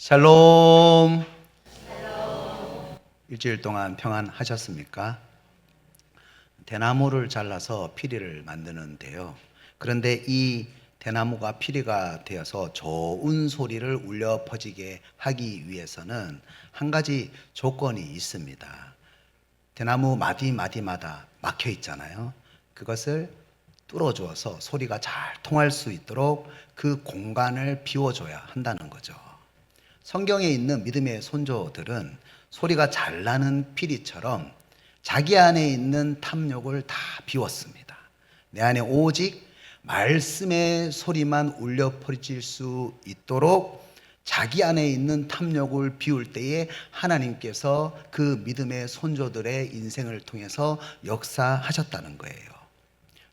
샬롬. 일주일 동안 평안하셨습니까? 대나무를 잘라서 피리를 만드는데요. 그런데 이 대나무가 피리가 되어서 좋은 소리를 울려 퍼지게 하기 위해서는 한 가지 조건이 있습니다. 대나무 마디마디마다 막혀 있잖아요. 그것을 뚫어주어서 소리가 잘 통할 수 있도록 그 공간을 비워줘야 한다는 거죠. 성경에 있는 믿음의 손조들은 소리가 잘 나는 피리처럼 자기 안에 있는 탐욕을 다 비웠습니다. 내 안에 오직 말씀의 소리만 울려 퍼질 수 있도록 자기 안에 있는 탐욕을 비울 때에 하나님께서 그 믿음의 손조들의 인생을 통해서 역사하셨다는 거예요.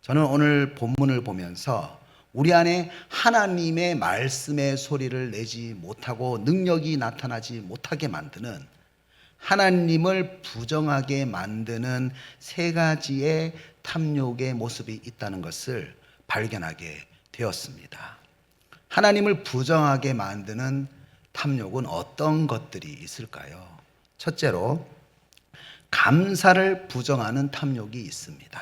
저는 오늘 본문을 보면서 우리 안에 하나님의 말씀의 소리를 내지 못하고 능력이 나타나지 못하게 만드는, 하나님을 부정하게 만드는 세 가지의 탐욕의 모습이 있다는 것을 발견하게 되었습니다. 하나님을 부정하게 만드는 탐욕은 어떤 것들이 있을까요? 첫째로, 감사를 부정하는 탐욕이 있습니다.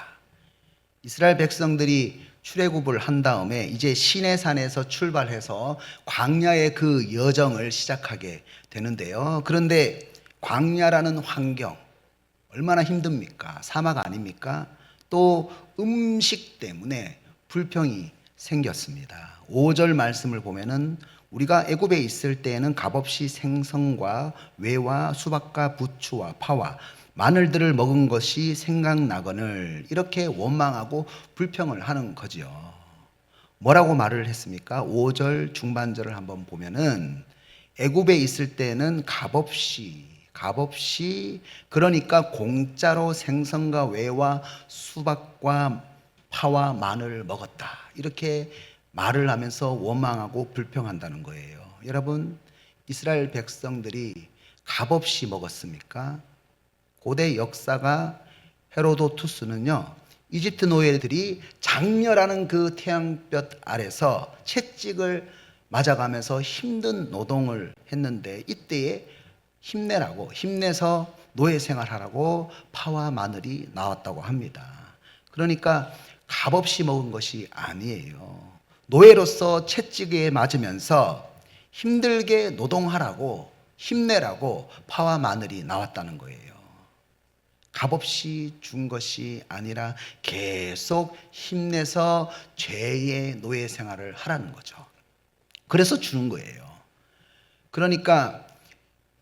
이스라엘 백성들이 출애굽을 한 다음에 이제 시내산에서 출발해서 광야의 그 여정을 시작하게 되는데요. 그런데 광야라는 환경 얼마나 힘듭니까? 사막 아닙니까? 또 음식 때문에 불평이 생겼습니다. 5절 말씀을 보면은 우리가 애굽에 있을 때에는 값없이 생선과 외와 수박과 부추와 파와 마늘들을 먹은 것이 생각나거늘, 이렇게 원망하고 불평을 하는 거지요. 뭐라고 말을 했습니까? 5절 중반절을 한번 보면은 애굽에 있을 때는 값없이, 그러니까 공짜로 생선과 외와 수박과 파와 마늘을 먹었다, 이렇게 말을 하면서 원망하고 불평한다는 거예요. 여러분, 이스라엘 백성들이 값없이 먹었습니까? 고대 역사가 헤로도투스는요, 이집트 노예들이 장렬하는 그 태양볕 아래서 채찍을 맞아가면서 힘든 노동을 했는데 이때에 힘내라고, 힘내서 노예 생활하라고 파와 마늘이 나왔다고 합니다. 그러니까 값없이 먹은 것이 아니에요. 노예로서 채찍에 맞으면서 힘들게 노동하라고, 힘내라고 파와 마늘이 나왔다는 거예요. 값없이 준 것이 아니라 계속 힘내서 죄의 노예 생활을 하라는 거죠. 그래서 주는 거예요. 그러니까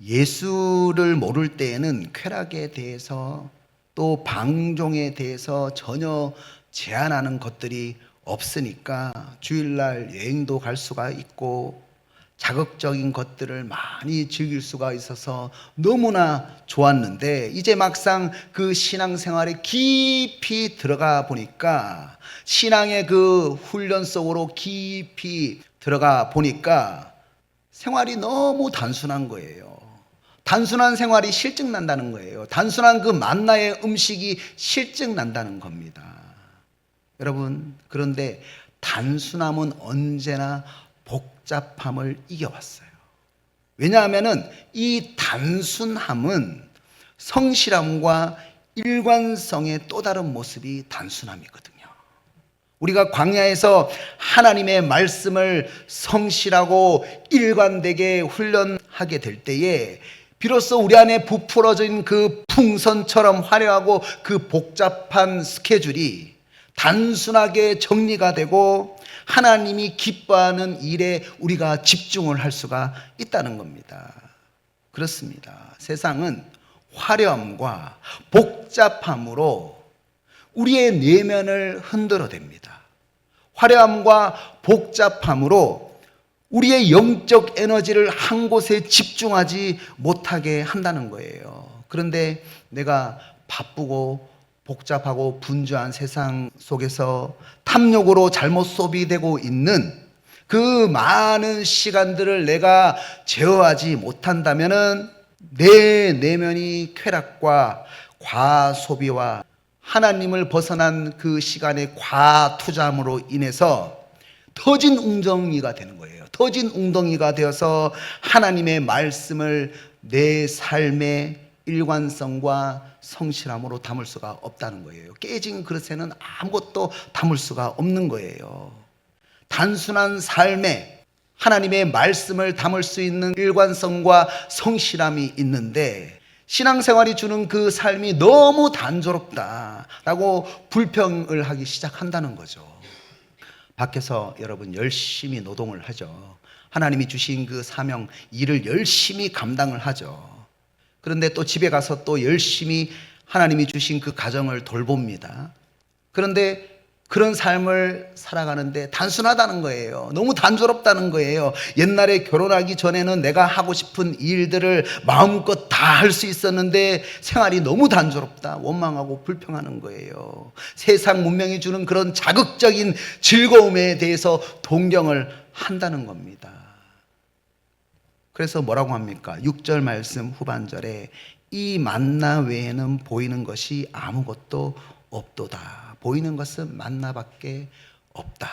예수를 모를 때에는 쾌락에 대해서 또 방종에 대해서 전혀 제한하는 것들이 없으니까 주일날 여행도 갈 수가 있고 자극적인 것들을 많이 즐길 수가 있어서 너무나 좋았는데, 이제 막상 그 신앙생활에 깊이 들어가 보니까, 신앙의 그 훈련 속으로 깊이 들어가 보니까 생활이 너무 단순한 거예요. 단순한 생활이 실증난다는 거예요. 단순한 그 만나의 음식이 실증난다는 겁니다. 여러분, 그런데 단순함은 언제나 복잡함을 이겨왔어요. 왜냐하면 이 단순함은 성실함과 일관성의 또 다른 모습이 단순함이거든요. 우리가 광야에서 하나님의 말씀을 성실하고 일관되게 훈련하게 될 때에 비로소 우리 안에 부풀어진 그 풍선처럼 화려하고 그 복잡한 스케줄이 단순하게 정리가 되고 하나님이 기뻐하는 일에 우리가 집중을 할 수가 있다는 겁니다. 그렇습니다. 세상은 화려함과 복잡함으로 우리의 내면을 흔들어댑니다. 화려함과 복잡함으로 우리의 영적 에너지를 한 곳에 집중하지 못하게 한다는 거예요. 그런데 내가 바쁘고 복잡하고 분주한 세상 속에서 탐욕으로 잘못 소비되고 있는 그 많은 시간들을 내가 제어하지 못한다면은 내 내면이 쾌락과 과소비와 하나님을 벗어난 그 시간의 과투자함으로 인해서 터진 웅덩이가 되는 거예요. 터진 웅덩이가 되어서 하나님의 말씀을 내 삶의 일관성과 성실함으로 담을 수가 없다는 거예요. 깨진 그릇에는 아무것도 담을 수가 없는 거예요. 단순한 삶에 하나님의 말씀을 담을 수 있는 일관성과 성실함이 있는데 신앙생활이 주는 그 삶이 너무 단조롭다라고 불평을 하기 시작한다는 거죠. 밖에서 여러분 열심히 노동을 하죠. 하나님이 주신 그 사명, 일을 열심히 감당을 하죠. 그런데 또 집에 가서 또 열심히 하나님이 주신 그 가정을 돌봅니다. 그런데 그런 삶을 살아가는데 단순하다는 거예요. 너무 단조롭다는 거예요. 옛날에 결혼하기 전에는 내가 하고 싶은 일들을 마음껏 다 할 수 있었는데 생활이 너무 단조롭다. 원망하고 불평하는 거예요. 세상 문명이 주는 그런 자극적인 즐거움에 대해서 동경을 한다는 겁니다. 그래서 뭐라고 합니까? 6절 말씀 후반절에 이 만나 외에는 보이는 것이 아무것도 없도다. 보이는 것은 만나밖에 없다.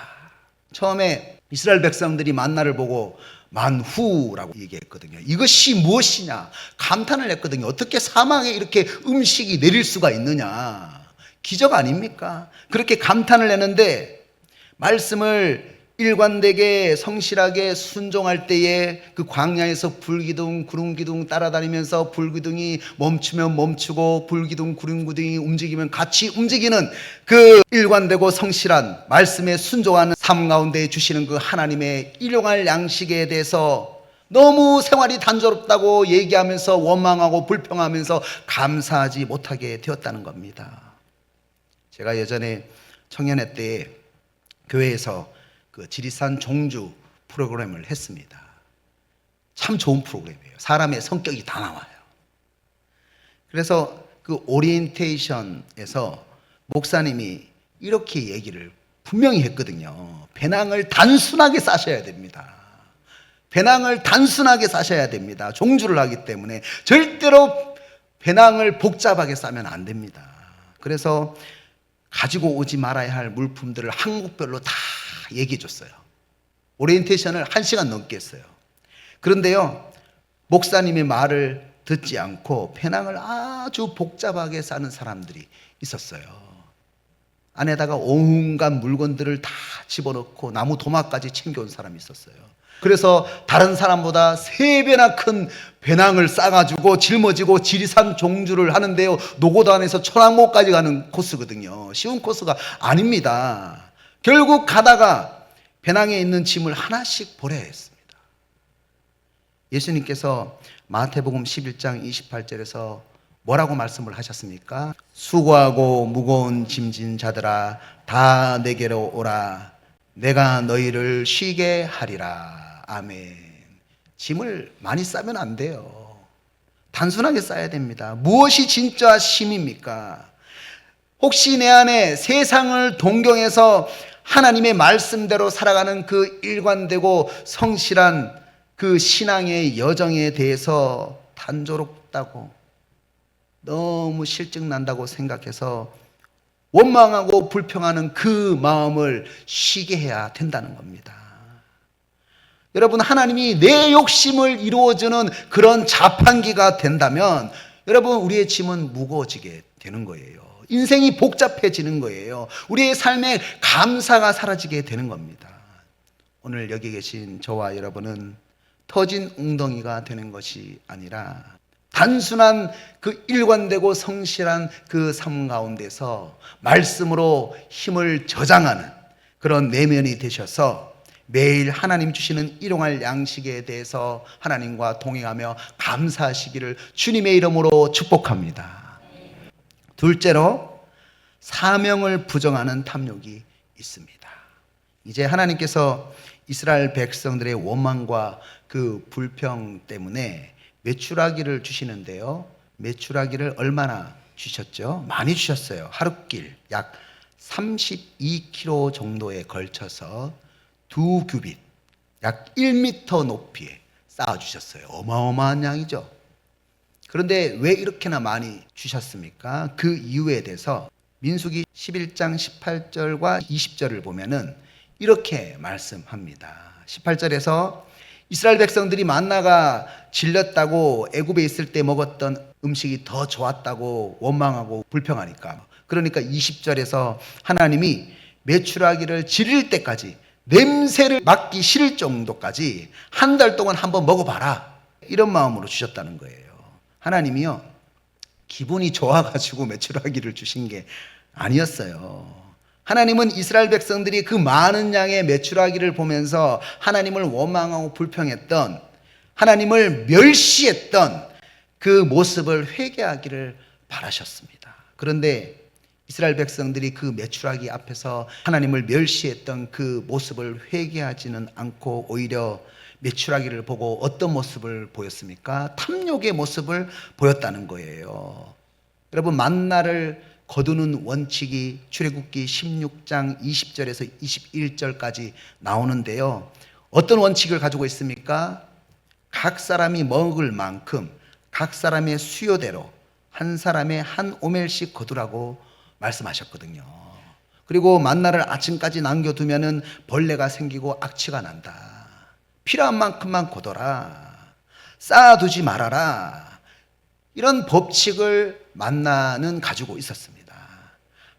처음에 이스라엘 백성들이 만나를 보고 만후라고 얘기했거든요. 이것이 무엇이냐 감탄을 했거든요. 어떻게 사막에 이렇게 음식이 내릴 수가 있느냐, 기적 아닙니까? 그렇게 감탄을 했는데 말씀을 일관되게 성실하게 순종할 때에 그 광야에서 불기둥 구름기둥 따라다니면서 불기둥이 멈추면 멈추고 불기둥 구름기둥이 움직이면 같이 움직이는 그 일관되고 성실한 말씀에 순종하는 삶 가운데 주시는 그 하나님의 일용할 양식에 대해서 너무 생활이 단조롭다고 얘기하면서 원망하고 불평하면서 감사하지 못하게 되었다는 겁니다. 제가 예전에 청년회 때 교회에서 그 지리산 종주 프로그램을 했습니다. 참 좋은 프로그램이에요. 사람의 성격이 다 나와요. 그래서 그 오리엔테이션에서 목사님이 이렇게 얘기를 분명히 했거든요. 배낭을 단순하게 싸셔야 됩니다. 배낭을 단순하게 싸셔야 됩니다. 종주를 하기 때문에 절대로 배낭을 복잡하게 싸면 안 됩니다. 그래서 가지고 오지 말아야 할 물품들을 항목별로 다 얘기해 줬어요. 오리엔테이션을 1시간 넘게 했어요. 그런데요, 목사님의 말을 듣지 않고 배낭을 아주 복잡하게 싸는 사람들이 있었어요. 안에다가 온갖 물건들을 다 집어넣고 나무 도마까지 챙겨온 사람이 있었어요. 그래서 다른 사람보다 3배나 큰 배낭을 싸가지고 짊어지고 지리산 종주를 하는데요, 노고단에서 천왕봉까지 가는 코스거든요. 쉬운 코스가 아닙니다. 결국 가다가 배낭에 있는 짐을 하나씩 버려야 했습니다. 예수님께서 마태복음 11장 28절에서 뭐라고 말씀을 하셨습니까? 수고하고 무거운 짐진 자들아 다 내게로 오라. 내가 너희를 쉬게 하리라. 아멘. 짐을 많이 싸면 안 돼요. 단순하게 싸야 됩니다. 무엇이 진짜 쉼입니까? 혹시 내 안에 세상을 동경해서 하나님의 말씀대로 살아가는 그 일관되고 성실한 그 신앙의 여정에 대해서 단조롭다고 너무 실증난다고 생각해서 원망하고 불평하는 그 마음을 쉬게 해야 된다는 겁니다. 여러분, 하나님이 내 욕심을 이루어주는 그런 자판기가 된다면 여러분, 우리의 짐은 무거워지게 되는 거예요. 인생이 복잡해지는 거예요. 우리의 삶에 감사가 사라지게 되는 겁니다. 오늘 여기 계신 저와 여러분은 터진 웅덩이가 되는 것이 아니라 단순한 그 일관되고 성실한 그 삶 가운데서 말씀으로 힘을 저장하는 그런 내면이 되셔서 매일 하나님 주시는 일용할 양식에 대해서 하나님과 동행하며 감사하시기를 주님의 이름으로 축복합니다. 둘째로, 사명을 부정하는 탐욕이 있습니다. 이제 하나님께서 이스라엘 백성들의 원망과 그 불평 때문에 메추라기를 주시는데요, 메추라기를 얼마나 주셨죠? 많이 주셨어요. 하룻길 약 32km 정도에 걸쳐서 2규빗, 약 1m 높이에 쌓아주셨어요. 어마어마한 양이죠. 그런데 왜 이렇게나 많이 주셨습니까? 그 이유에 대해서 민수기 11장 18절과 20절을 보면은 이렇게 말씀합니다. 18절에서 이스라엘 백성들이 만나가 질렸다고 애굽에 있을 때 먹었던 음식이 더 좋았다고 원망하고 불평하니까, 그러니까 20절에서 하나님이 메추라기를 질릴 때까지, 냄새를 맡기 싫을 정도까지 한 달 동안 한번 먹어봐라, 이런 마음으로 주셨다는 거예요. 하나님이요, 기분이 좋아가지고 메추라기를 주신 게 아니었어요. 하나님은 이스라엘 백성들이 그 많은 양의 메추라기를 보면서 하나님을 원망하고 불평했던, 하나님을 멸시했던 그 모습을 회개하기를 바라셨습니다. 그런데 이스라엘 백성들이 그 메추라기 앞에서 하나님을 멸시했던 그 모습을 회개하지는 않고 오히려 메추라기를 보고 어떤 모습을 보였습니까? 탐욕의 모습을 보였다는 거예요. 여러분, 만나를 거두는 원칙이 출애굽기 16장 20절에서 21절까지 나오는데요. 어떤 원칙을 가지고 있습니까? 각 사람이 먹을 만큼 각 사람의 수요대로 한 사람의 한 오멜씩 거두라고 말씀하셨거든요. 그리고 만나를 아침까지 남겨두면은 벌레가 생기고 악취가 난다. 필요한 만큼만 거둬라. 쌓아두지 말아라. 이런 법칙을 만나는 가지고 있었습니다.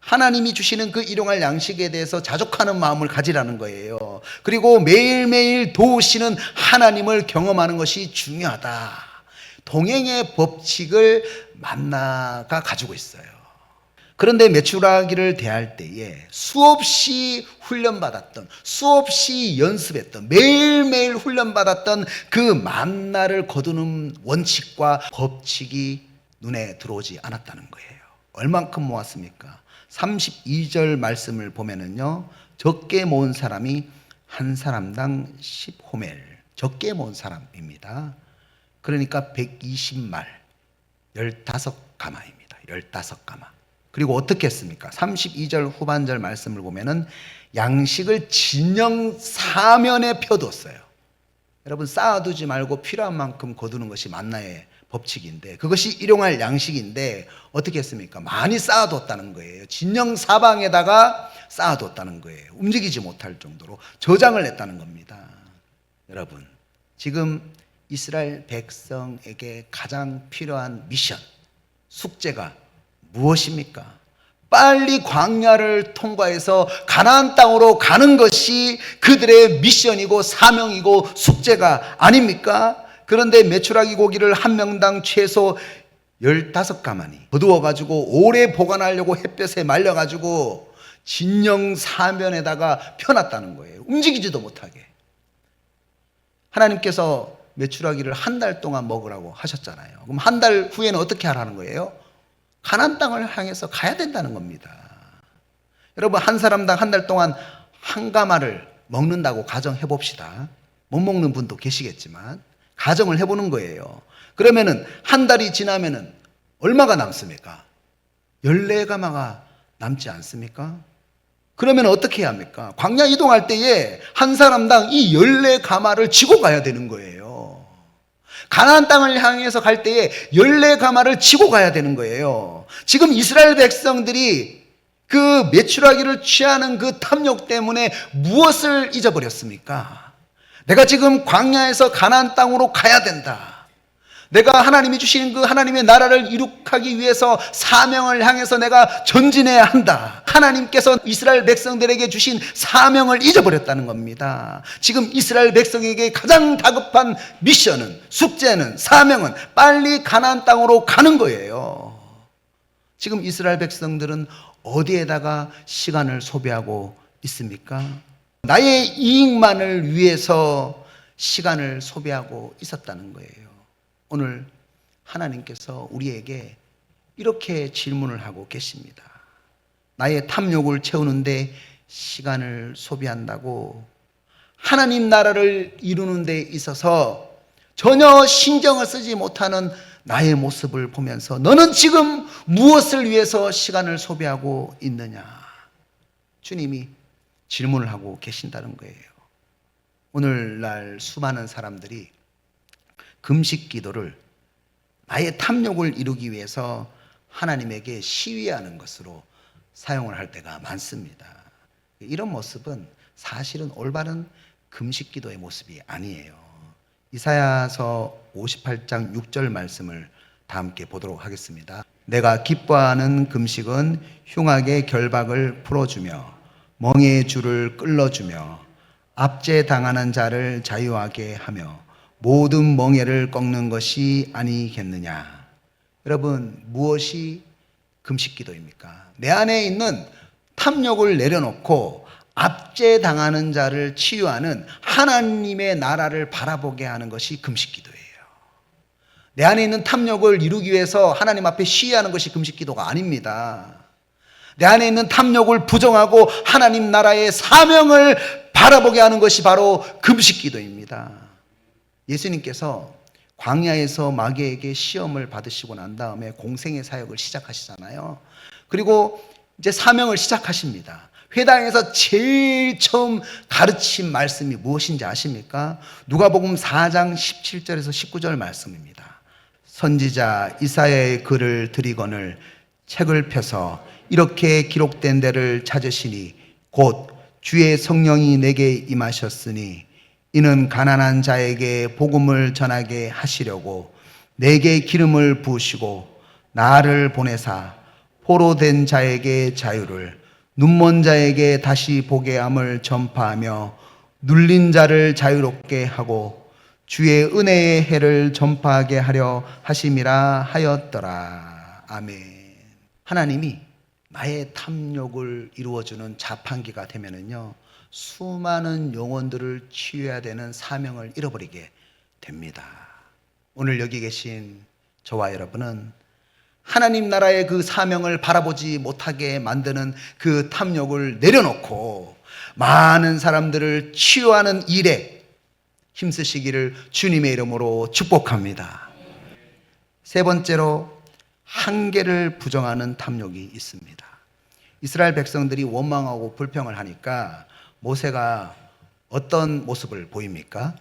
하나님이 주시는 그 일용할 양식에 대해서 자족하는 마음을 가지라는 거예요. 그리고 매일매일 도우시는 하나님을 경험하는 것이 중요하다. 동행의 법칙을 만나가 가지고 있어요. 그런데 메추라기를 대할 때에 수없이 훈련받았던, 수없이 연습했던, 매일매일 훈련받았던 그 만나를 거두는 원칙과 법칙이 눈에 들어오지 않았다는 거예요. 얼만큼 모았습니까? 32절 말씀을 보면은요, 적게 모은 사람이 한 사람당 10호멜, 적게 모은 사람입니다. 그러니까 120말, 15가마입니다. 15가마. 그리고 어떻게 했습니까? 32절 후반절 말씀을 보면은 양식을 진영 사면에 펴두었어요. 여러분, 쌓아두지 말고 필요한 만큼 거두는 것이 만나의 법칙인데, 그것이 일용할 양식인데 어떻게 했습니까? 많이 쌓아뒀다는 거예요. 진영 사방에다가 쌓아뒀다는 거예요. 움직이지 못할 정도로 저장을 했다는 겁니다. 여러분, 지금 이스라엘 백성에게 가장 필요한 미션, 숙제가 무엇입니까? 빨리 광야를 통과해서 가나안 땅으로 가는 것이 그들의 미션이고 사명이고 숙제가 아닙니까? 그런데 메추라기 고기를 한 명당 최소 15가마니 거두어가지고 오래 보관하려고 햇볕에 말려가지고 진영 사면에다가 펴놨다는 거예요. 움직이지도 못하게. 하나님께서 메추라기를 한 달 동안 먹으라고 하셨잖아요. 그럼 한 달 후에는 어떻게 하라는 거예요? 가나안 땅을 향해서 가야 된다는 겁니다. 여러분, 한 사람당 한 달 동안 한 가마를 먹는다고 가정해 봅시다. 못 먹는 분도 계시겠지만 가정을 해보는 거예요. 그러면은 한 달이 지나면은 얼마가 남습니까? 14가마가 남지 않습니까? 그러면 어떻게 해야 합니까? 광야 이동할 때에 한 사람당 이 14가마를 지고 가야 되는 거예요. 가나안 땅을 향해서 갈 때에 14가마를 지고 가야 되는 거예요. 지금 이스라엘 백성들이 그 메추라기를 취하는 그 탐욕 때문에 무엇을 잊어버렸습니까? 내가 지금 광야에서 가나안 땅으로 가야 된다. 내가 하나님이 주신 그 하나님의 나라를 이룩하기 위해서 사명을 향해서 내가 전진해야 한다. 하나님께서 이스라엘 백성들에게 주신 사명을 잊어버렸다는 겁니다. 지금 이스라엘 백성에게 가장 다급한 미션은, 숙제는, 사명은 빨리 가나안 땅으로 가는 거예요. 지금 이스라엘 백성들은 어디에다가 시간을 소비하고 있습니까? 나의 이익만을 위해서 시간을 소비하고 있었다는 거예요. 오늘 하나님께서 우리에게 이렇게 질문을 하고 계십니다. 나의 탐욕을 채우는데 시간을 소비한다고 하나님 나라를 이루는 데 있어서 전혀 신경을 쓰지 못하는 나의 모습을 보면서 너는 지금 무엇을 위해서 시간을 소비하고 있느냐? 주님이 질문을 하고 계신다는 거예요. 오늘날 수많은 사람들이 금식 기도를 나의 탐욕을 이루기 위해서 하나님에게 시위하는 것으로 사용을 할 때가 많습니다. 이런 모습은 사실은 올바른 금식 기도의 모습이 아니에요. 이사야서 58장 6절 말씀을 다 함께 보도록 하겠습니다. 내가 기뻐하는 금식은 흉악의 결박을 풀어주며 멍에의 줄을 끌어주며 압제당하는 자를 자유하게 하며 모든 멍에를 꺾는 것이 아니겠느냐. 여러분, 무엇이 금식기도입니까? 내 안에 있는 탐욕을 내려놓고 압제당하는 자를 치유하는 하나님의 나라를 바라보게 하는 것이 금식기도예요. 내 안에 있는 탐욕을 이루기 위해서 하나님 앞에 시위하는 것이 금식기도가 아닙니다. 내 안에 있는 탐욕을 부정하고 하나님 나라의 사명을 바라보게 하는 것이 바로 금식기도입니다. 예수님께서 광야에서 마귀에게 시험을 받으시고 난 다음에 공생의 사역을 시작하시잖아요. 그리고 이제 사명을 시작하십니다. 회당에서 제일 처음 가르친 말씀이 무엇인지 아십니까? 누가복음 4장 17절에서 19절 말씀입니다. 선지자 이사야의 글을 드리거늘 책을 펴서 이렇게 기록된 데를 찾으시니 곧 주의 성령이 내게 임하셨으니 이는 가난한 자에게 복음을 전하게 하시려고 내게 기름을 부으시고 나를 보내사 포로된 자에게 자유를 눈먼 자에게 다시 보게 함을 전파하며 눌린 자를 자유롭게 하고 주의 은혜의 해를 전파하게 하려 하심이라 하였더라. 아멘. 하나님이 나의 탐욕을 이루어주는 자판기가 되면은요, 수많은 영혼들을 치유해야 되는 사명을 잃어버리게 됩니다. 오늘 여기 계신 저와 여러분은 하나님 나라의 그 사명을 바라보지 못하게 만드는 그 탐욕을 내려놓고 많은 사람들을 치유하는 일에 힘쓰시기를 주님의 이름으로 축복합니다. 세 번째로, 한계를 부정하는 탐욕이 있습니다. 이스라엘 백성들이 원망하고 불평을 하니까 모세가 어떤 모습을 보입니까?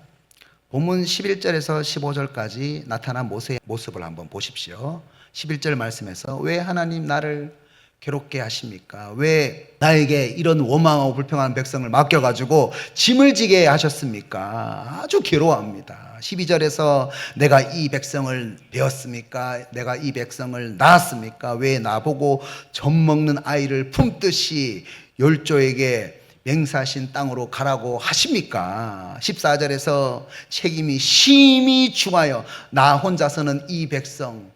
본문 11절에서 15절까지 나타난 모세의 모습을 한번 보십시오. 11절 말씀에서 왜 하나님 나를 괴롭게 하십니까? 왜 나에게 이런 원망하고 불평하는 백성을 맡겨가지고 짐을 지게 하셨습니까? 아주 괴로워합니다. 12절에서 내가 이 백성을 배웠습니까? 내가 이 백성을 낳았습니까? 왜 나보고 젖먹는 아이를 품듯이 열조에게 맹세하신 땅으로 가라고 하십니까? 14절에서 책임이 심히 중하여 나 혼자서는 이 백성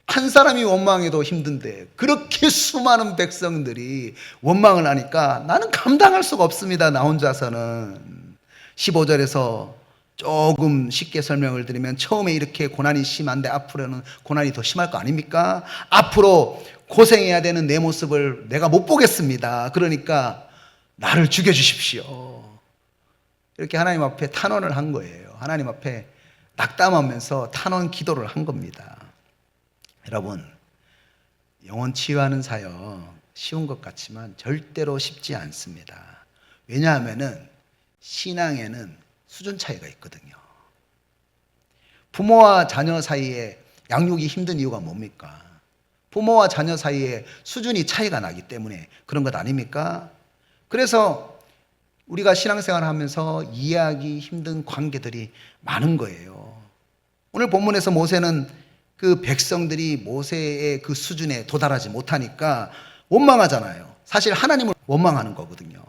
한 사람이 원망해도 힘든데 그렇게 수많은 백성들이 원망을 하니까 나는 감당할 수가 없습니다. 나 혼자서는. 15절에서 조금 쉽게 설명을 드리면 처음에 이렇게 고난이 심한데 앞으로는 고난이 더 심할 거 아닙니까? 앞으로 고생해야 되는 내 모습을 내가 못 보겠습니다. 그러니까 나를 죽여주십시오. 이렇게 하나님 앞에 탄원을 한 거예요. 하나님 앞에 낙담하면서 탄원 기도를 한 겁니다. 여러분, 영혼 치유하는 사역 쉬운 것 같지만 절대로 쉽지 않습니다. 왜냐하면은 신앙에는 수준 차이가 있거든요. 부모와 자녀 사이에 양육이 힘든 이유가 뭡니까? 부모와 자녀 사이에 수준이 차이가 나기 때문에 그런 것 아닙니까? 그래서 우리가 신앙생활을 하면서 이해하기 힘든 관계들이 많은 거예요. 오늘 본문에서 모세는 그 백성들이 모세의 그 수준에 도달하지 못하니까 원망하잖아요. 사실 하나님을 원망하는 거거든요.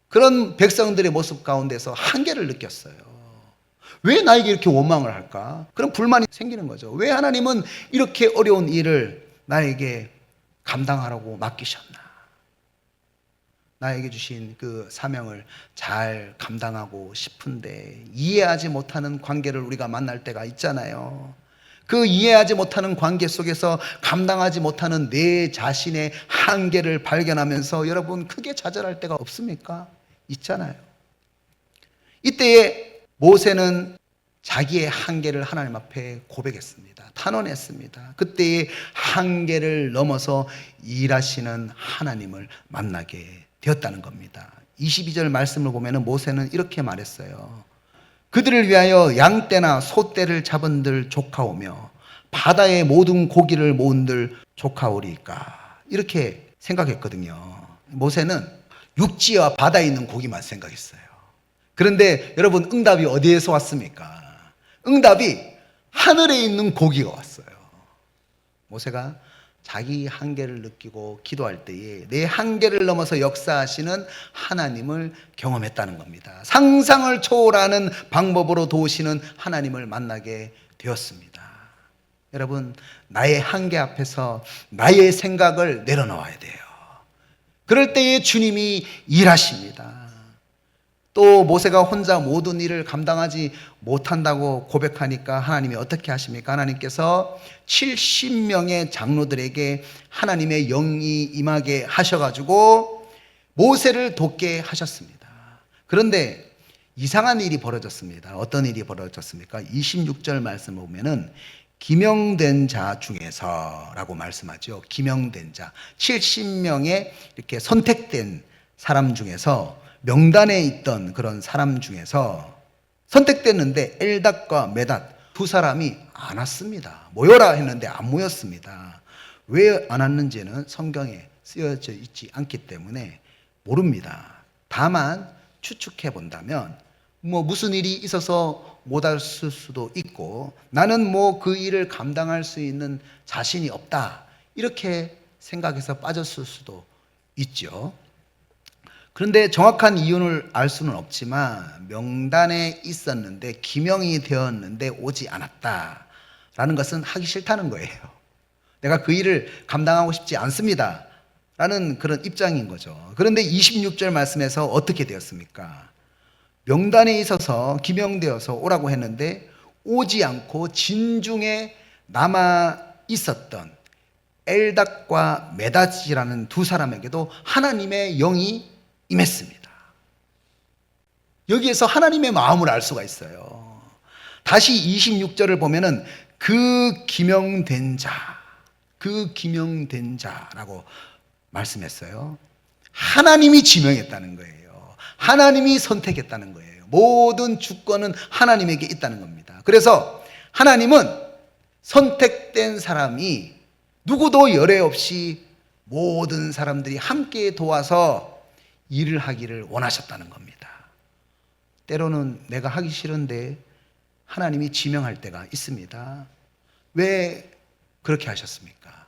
그런 백성들의 모습 가운데서 한계를 느꼈어요. 왜 나에게 이렇게 원망을 할까? 그런 불만이 생기는 거죠. 왜 하나님은 이렇게 어려운 일을 나에게 감당하라고 맡기셨나? 나에게 주신 그 사명을 잘 감당하고 싶은데 이해하지 못하는 관계를 우리가 만날 때가 있잖아요. 그 이해하지 못하는 관계 속에서 감당하지 못하는 내 자신의 한계를 발견하면서 여러분 크게 좌절할 때가 없습니까? 있잖아요. 이때에 모세는 자기의 한계를 하나님 앞에 고백했습니다. 탄원했습니다. 그때의 한계를 넘어서 일하시는 하나님을 만나게 되었다는 겁니다. 22절 말씀을 보면 모세는 이렇게 말했어요. 그들을 위하여 양떼나 소떼를 잡은들 조카오며 바다의 모든 고기를 모은들 조카오리까. 이렇게 생각했거든요. 모세는 육지와 바다에 있는 고기만 생각했어요. 그런데 여러분, 응답이 어디에서 왔습니까? 응답이 하늘에 있는 고기가 왔어요. 모세가 자기 한계를 느끼고 기도할 때에 내 한계를 넘어서 역사하시는 하나님을 경험했다는 겁니다. 상상을 초월하는 방법으로 도우시는 하나님을 만나게 되었습니다. 여러분, 나의 한계 앞에서 나의 생각을 내려놓아야 돼요. 그럴 때에 주님이 일하십니다. 또 모세가 혼자 모든 일을 감당하지 못한다고 고백하니까 하나님이 어떻게 하십니까? 하나님께서 70명의 장로들에게 하나님의 영이 임하게 하셔가지고 모세를 돕게 하셨습니다. 그런데 이상한 일이 벌어졌습니다. 어떤 일이 벌어졌습니까? 26절 말씀을 보면은 기명된 자 중에서 라고 말씀하죠. 기명된 자. 70명의 이렇게 선택된 사람 중에서, 명단에 있던 그런 사람 중에서 선택됐는데 엘닷과 메닷 두 사람이 안 왔습니다. 모여라 했는데 안 모였습니다. 왜 안 왔는지는 성경에 쓰여져 있지 않기 때문에 모릅니다. 다만 추측해 본다면 무슨 일이 있어서 못 왔을 수도 있고, 나는 그 일을 감당할 수 있는 자신이 없다, 이렇게 생각해서 빠졌을 수도 있죠. 그런데 정확한 이유를 알 수는 없지만 명단에 있었는데 기명이 되었는데 오지 않았다라는 것은 하기 싫다는 거예요. 내가 그 일을 감당하고 싶지 않습니다 라는 그런 입장인 거죠. 그런데 26절 말씀에서 어떻게 되었습니까? 명단에 있어서 기명되어서 오라고 했는데 오지 않고 진중에 남아 있었던 엘닷과 메닷이라는 두 사람에게도 하나님의 영이 임했습니다. 여기에서 하나님의 마음을 알 수가 있어요. 다시 26절을 보면은 그 기명된 자라고 말씀했어요. 하나님이 지명했다는 거예요. 하나님이 선택했다는 거예요. 모든 주권은 하나님에게 있다는 겁니다. 그래서 하나님은 선택된 사람이 누구도 열애 없이 모든 사람들이 함께 도와서 일을 하기를 원하셨다는 겁니다. 때로는 내가 하기 싫은데 하나님이 지명할 때가 있습니다. 왜 그렇게 하셨습니까?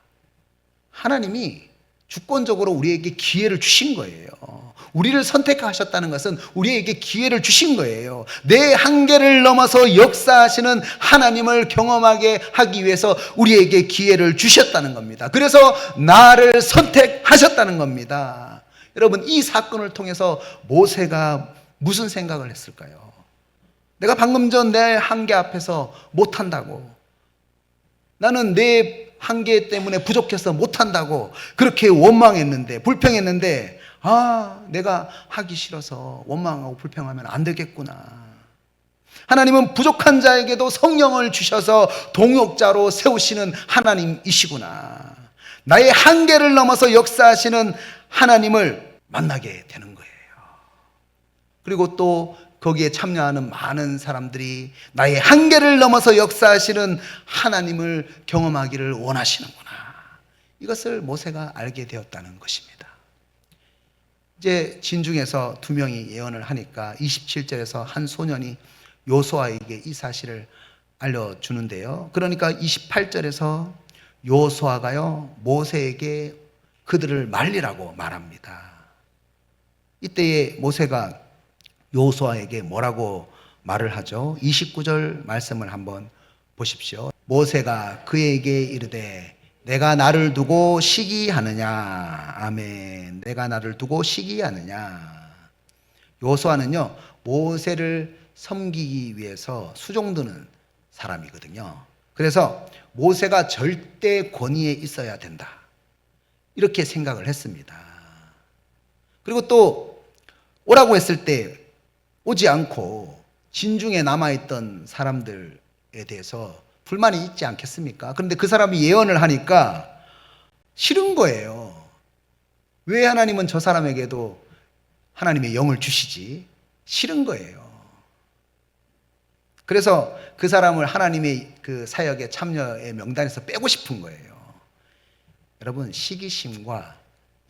하나님이 주권적으로 우리에게 기회를 주신 거예요. 우리를 선택하셨다는 것은 우리에게 기회를 주신 거예요. 내 한계를 넘어서 역사하시는 하나님을 경험하게 하기 위해서 우리에게 기회를 주셨다는 겁니다. 그래서 나를 선택하셨다는 겁니다. 여러분, 이 사건을 통해서 모세가 무슨 생각을 했을까요? 내가 방금 전 내 한계 앞에서 못한다고, 나는 내 한계 때문에 부족해서 못한다고 그렇게 원망했는데, 불평했는데, 내가 하기 싫어서 원망하고 불평하면 안 되겠구나. 하나님은 부족한 자에게도 성령을 주셔서 동역자로 세우시는 하나님이시구나. 나의 한계를 넘어서 역사하시는 하나님을 만나게 되는 거예요. 그리고 또 거기에 참여하는 많은 사람들이 나의 한계를 넘어서 역사하시는 하나님을 경험하기를 원하시는구나. 이것을 모세가 알게 되었다는 것입니다. 이제 진중에서 두 명이 예언을 하니까 27절에서 한 소년이 요수아에게 이 사실을 알려주는데요. 그러니까 28절에서 요수아가요, 모세에게 그들을 말리라고 말합니다. 이때에 모세가 요수아에게 뭐라고 말을 하죠? 29절 말씀을 한번 보십시오. 모세가 그에게 이르되 내가 나를 두고 시기하느냐. 아멘. 내가 나를 두고 시기하느냐. 요수아는요, 모세를 섬기기 위해서 수종드는 사람이거든요. 그래서 모세가 절대 권위에 있어야 된다, 이렇게 생각을 했습니다. 그리고 또 오라고 했을 때 오지 않고 진중에 남아있던 사람들에 대해서 불만이 있지 않겠습니까? 그런데 그 사람이 예언을 하니까 싫은 거예요. 왜 하나님은 저 사람에게도 하나님의 영을 주시지? 싫은 거예요. 그래서 그 사람을 하나님의 그 사역의 참여의 명단에서 빼고 싶은 거예요. 여러분, 시기심과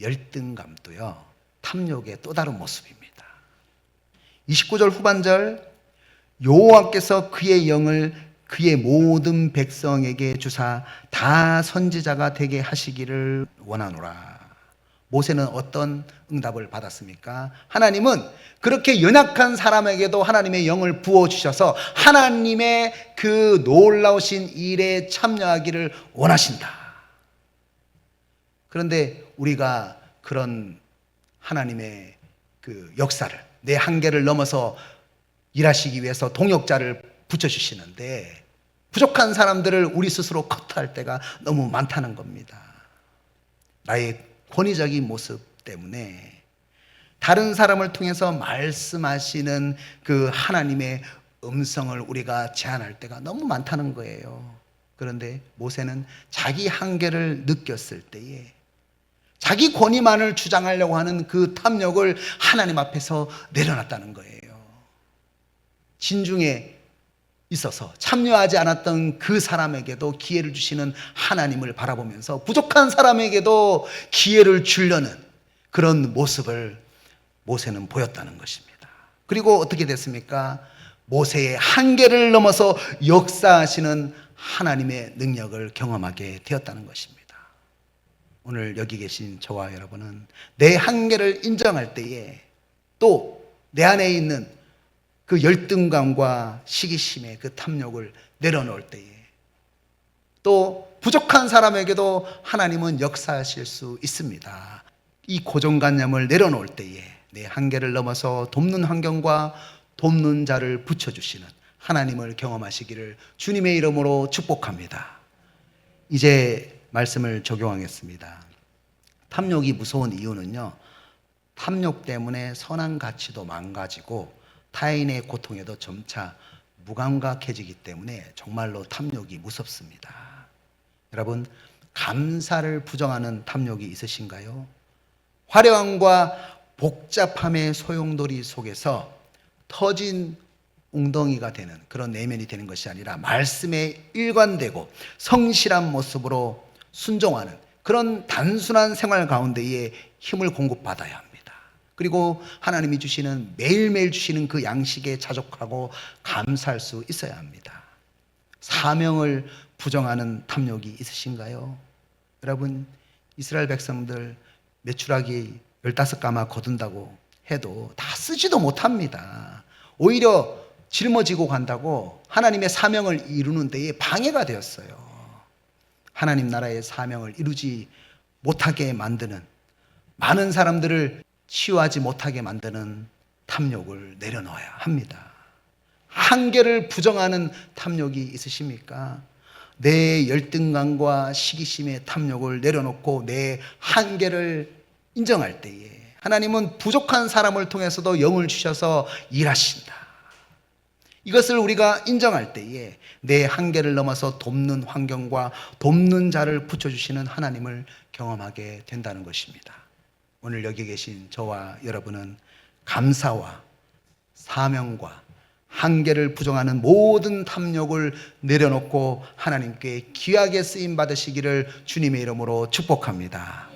열등감도요, 탐욕의 또 다른 모습입니다. 29절 후반절, 여호와께서 그의 영을 그의 모든 백성에게 주사 다 선지자가 되게 하시기를 원하노라. 모세는 어떤 응답을 받았습니까? 하나님은 그렇게 연약한 사람에게도 하나님의 영을 부어주셔서 하나님의 그 놀라우신 일에 참여하기를 원하신다. 그런데 우리가 그런 하나님의 그 역사를, 내 한계를 넘어서 일하시기 위해서 동역자를 붙여주시는데 부족한 사람들을 우리 스스로 커트할 때가 너무 많다는 겁니다. 나의 권위적인 모습 때문에 다른 사람을 통해서 말씀하시는 그 하나님의 음성을 우리가 제한할 때가 너무 많다는 거예요. 그런데 모세는 자기 한계를 느꼈을 때에 자기 권위만을 주장하려고 하는 그 탐욕을 하나님 앞에서 내려놨다는 거예요. 진중에 있어서 참여하지 않았던 그 사람에게도 기회를 주시는 하나님을 바라보면서 부족한 사람에게도 기회를 주려는 그런 모습을 모세는 보였다는 것입니다. 그리고 어떻게 됐습니까? 모세의 한계를 넘어서 역사하시는 하나님의 능력을 경험하게 되었다는 것입니다. 오늘 여기 계신 저와 여러분은 내 한계를 인정할 때에 또 내 안에 있는 그 열등감과 시기심의 그 탐욕을 내려놓을 때에 또 부족한 사람에게도 하나님은 역사하실 수 있습니다. 이 고정관념을 내려놓을 때에 내 한계를 넘어서 돕는 환경과 돕는 자를 붙여주시는 하나님을 경험하시기를 주님의 이름으로 축복합니다. 이제 말씀을 적용하겠습니다. 탐욕이 무서운 이유는요, 탐욕 때문에 선한 가치도 망가지고 타인의 고통에도 점차 무감각해지기 때문에 정말로 탐욕이 무섭습니다. 여러분, 감사를 부정하는 탐욕이 있으신가요? 화려함과 복잡함의 소용돌이 속에서 터진 웅덩이가 되는 그런 내면이 되는 것이 아니라 말씀에 일관되고 성실한 모습으로 순종하는 그런 단순한 생활 가운데에 힘을 공급받아야 합니다. 그리고 하나님이 주시는 매일매일 주시는 그 양식에 자족하고 감사할 수 있어야 합니다. 사명을 부정하는 탐욕이 있으신가요? 여러분, 이스라엘 백성들 메추라기 15가마 거둔다고 해도 다 쓰지도 못합니다. 오히려 짊어지고 간다고 하나님의 사명을 이루는 데에 방해가 되었어요. 하나님 나라의 사명을 이루지 못하게 만드는, 많은 사람들을 치유하지 못하게 만드는 탐욕을 내려놓아야 합니다. 한계를 부정하는 탐욕이 있으십니까? 내 열등감과 시기심의 탐욕을 내려놓고 내 한계를 인정할 때에 하나님은 부족한 사람을 통해서도 영을 주셔서 일하신다. 이것을 우리가 인정할 때에 내 한계를 넘어서 돕는 환경과 돕는 자를 붙여주시는 하나님을 경험하게 된다는 것입니다. 오늘 여기 계신 저와 여러분은 감사와 사명과 한계를 부정하는 모든 탐욕을 내려놓고 하나님께 귀하게 쓰임 받으시기를 주님의 이름으로 축복합니다.